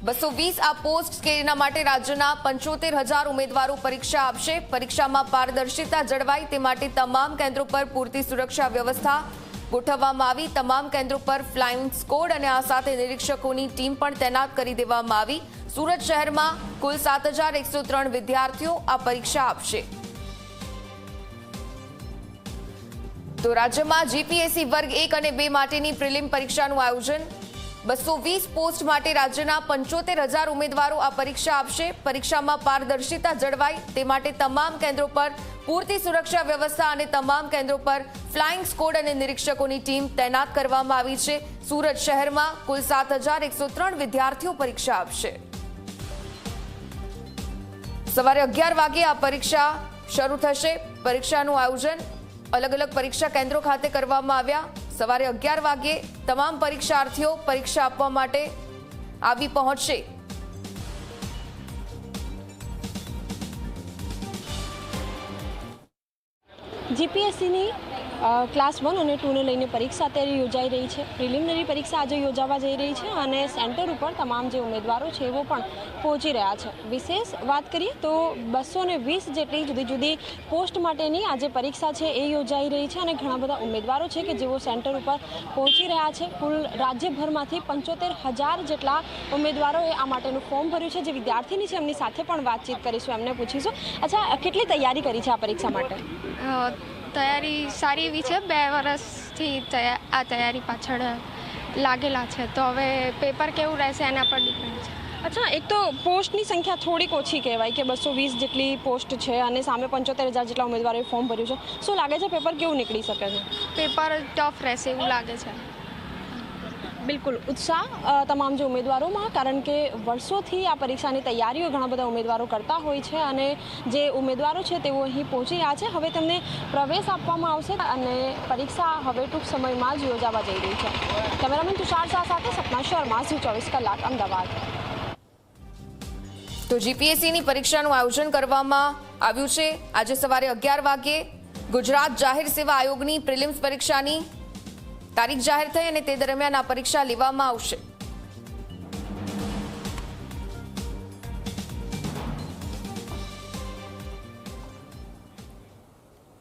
220 આ પોસ્ટ કેના માટે રાજ્યના 75,000 ઉમેદવારો પરીક્ષા આપશે। પરીક્ષામાં પારદર્શિતા જળવાય તે માટે તમામ કેન્દ્રો પર પૂરતી સુરક્ષા વ્યવસ્થા ગોઠવવામાં આવી। તમામ કેન્દ્રો પર ફ્લાઇંગ સ્કોડ અને આ સાથે નિરીક્ષકોની ટીમ પણ તૈનાત કરી દેવામાં આવી। સુરત શહેરમાં કુલ 7,103 વિદ્યાર્થીઓ આ પરીક્ષા આપશે। તો રાજ્યમાં જીપીએસસી વર્ગ 1 અને 2 માટેની પ્રિલિમ પરીક્ષાનું આયોજન। 220 પોસ્ટ માટે રાજ્યના 75,000 ઉમેદવારો આ પરીક્ષા આપશે। પરીક્ષામાં પારદર્શિતા જળવાય તે માટે તમામ કેન્દ્રો પર પૂરતી સુરક્ષા વ્યવસ્થા અને તમામ કેન્દ્રો પર ફ્લાઇંગ સ્કોડ અને નિરીક્ષકોની ટીમ તૈનાત કરવામાં આવી છે। સુરત શહેરમાં કુલ 7,103 વિદ્યાર્થીઓ પરીક્ષા આપશે। સવારે 11 વાગે આ પરીક્ષા શરૂ થશે। પરીક્ષાનું આયોજન अलग अलग परीक्षा केन्द्रों खाते करवामां आव्या। सवारे 11 वागे तमाम परीक्षार्थीओ परीक्षा आपवा माटे आवी पहोंचशे। जीपीएससी ની ક્લાસ 1 અને 2 ને લઈને પરીક્ષા અત્યારે યોજાઈ રહી છે। પ્રિલિમિનરી પરીક્ષા આજે યોજાવા જઈ રહી છે અને સેન્ટર ઉપર તમામ જે ઉમેદવારો છે એવો પણ પહોંચી રહ્યા છે। વિશેષ વાત કરીએ તો 220 જેટલી જુદી જુદી પોસ્ટ માટેની આજે પરીક્ષા છે એ યોજાઈ રહી છે અને ઘણા બધા ઉમેદવારો છે કે જેઓ સેન્ટર ઉપર પહોંચી રહ્યા છે। કુલ રાજ્યભરમાંથી 75,000 જેટલા ઉમેદવારોએ આ માટેનું ફોર્મ ભર્યું છે। જે વિદ્યાર્થીની છે એમની સાથે પણ વાતચીત કરીશું, એમને પૂછીશું, અચ્છા કેટલી તૈયારી કરી છે આ પરીક્ષા માટે? તૈયારી સારી એવી છે। 2 વર્ષથી આ તૈયારી પાછળ લાગેલા છે, તો હવે પેપર કેવું રહેશે એના પર ડિપેન્ડ છે। અચ્છા, એક તો પોસ્ટની સંખ્યા થોડીક ઓછી કહેવાય કે 220 જેટલી પોસ્ટ છે અને સામે 75,000 જેટલા ઉમેદવારોએ ફોર્મ ભર્યું છે। શું લાગે છે પેપર કેવું નીકળી શકે છે? પેપર ટફ રહેશે એવું લાગે છે। બિલકુલ ઉત્સાહ તમામ જે ઉમેદવારોમાં, કારણ કે વર્ષોથી આ પરીક્ષાની તૈયારીઓ ઘણા બધા ઉમેદવારો કરતા હોય છે અને જે ઉમેદવારો છે તેઓ અહીં પહોંચી રહ્યા છે। હવે તેમને પ્રવેશ આપવામાં આવશે અને પરીક્ષા હવે ટૂંક સમયમાં જ યોજાવા જઈ રહી છે। કેમેરામેન તુષાર શાહ સાથે સપના શર્મા, ઝી 24 કલાક, અમદાવાદ। તો જીપીએસસીની પરીક્ષાનું આયોજન કરવામાં આવ્યું છે। આજે સવારે 11 વાગે ગુજરાત જાહેર સેવા આયોગની પ્રિલિમ્સ પરીક્ષાની તારીખ જાહેર થઈ અને તે દરમિયાન આ પરીક્ષા લેવામાં આવશે।